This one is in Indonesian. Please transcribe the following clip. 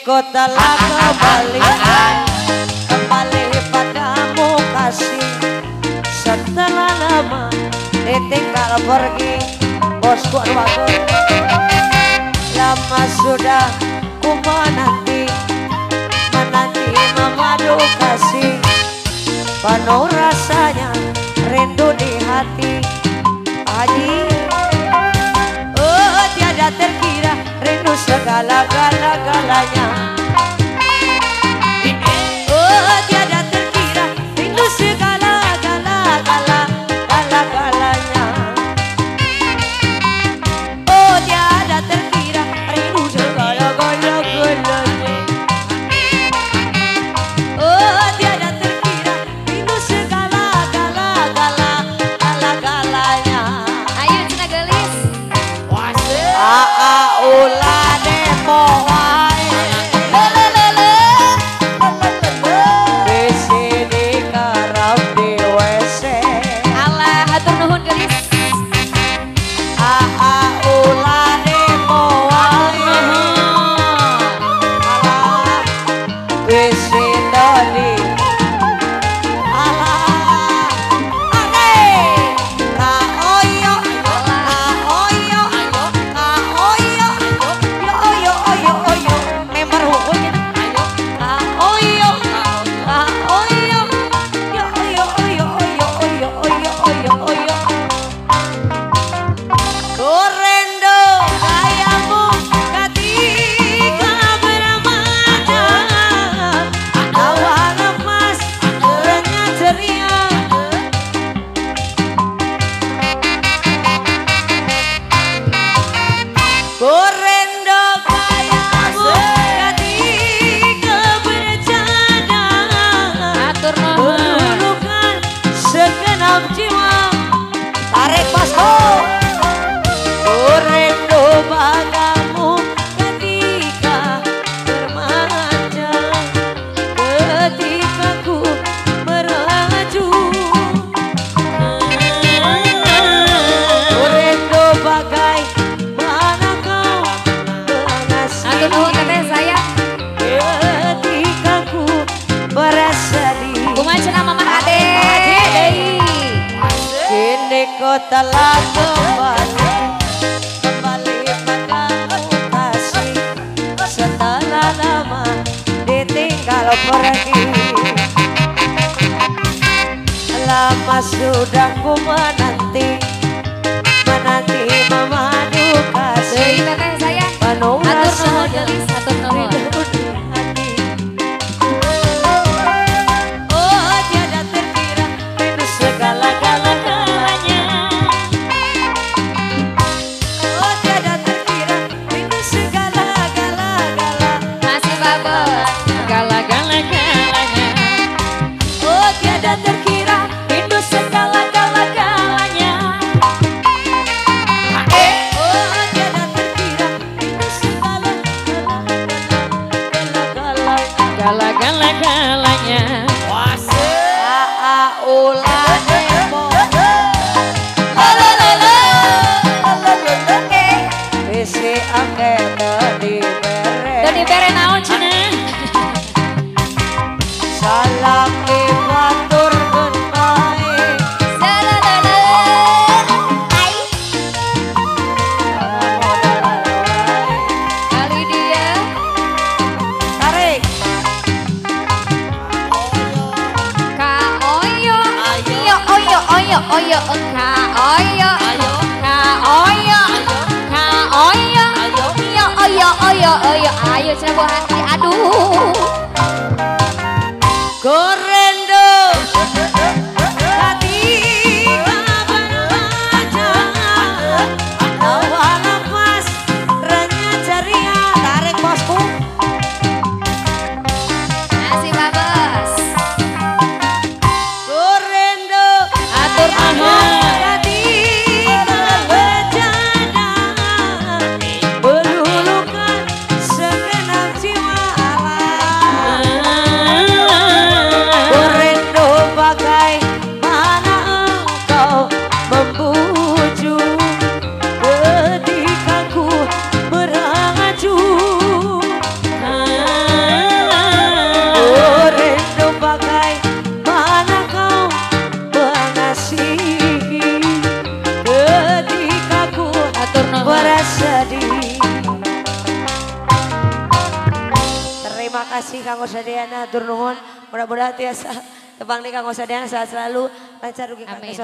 Kau telah kembali padamu kasih. Setelah lama ditinggal pergi bosku aku. Lama sudah ku menanti memadu kasih. Penuh rasanya rindu di hati. Aji, oh tiada terkira rindu segala-galanya. Oh tiada terkira rindu segala-galanya. Oh tiada terkira rindu segala-galanya. Oh tiada terkira rindu segala-galanya. Ayo Cina Gelis. Ulah demo wae. Di sini karep di WC. Alah hatur nuhun Gelis. Ulah demo wae. Alah di sini kau telah kembali padamu kasih. Setelah lama ditinggal pergi. Lama sudah ku menanti memadu kasih. Teteh saya Penuh hatur nuhun rasanya Gelis, hatur nuhun. rindu di hati. Oh tiada terkira rindu segala-galanya. Oh tiada terkira rindu segala-galanya. Masih babes. Segala-galanya. Oh tiada terkira rindu segala-galanya. Oh tiada terkira rindu Segala-galanya. Ulah demo. Bisi angke tadi bere. Tadi bere naon Cina? Salam ibatur baik. Kali dia Tarik. Ka oyo. Yo oyo oyo oyo ka oyo. Ka oyo. Ka oyo. Yo oyo oyo oyo. Ayo Cina buah hati. Aduh. Gorendo hati berbaca. Awal lepas renyah ceria. Tarik bosku. Masih babes. Gorendo Atur nuhun. hati bercanda. Meluluhkan segenap jiwa. kasih kanggo sadayana hatur nuhun. Mudah-mudahan tiasa tepang di kanggo sadayana sehat selalu lancar ugi Amin. kangge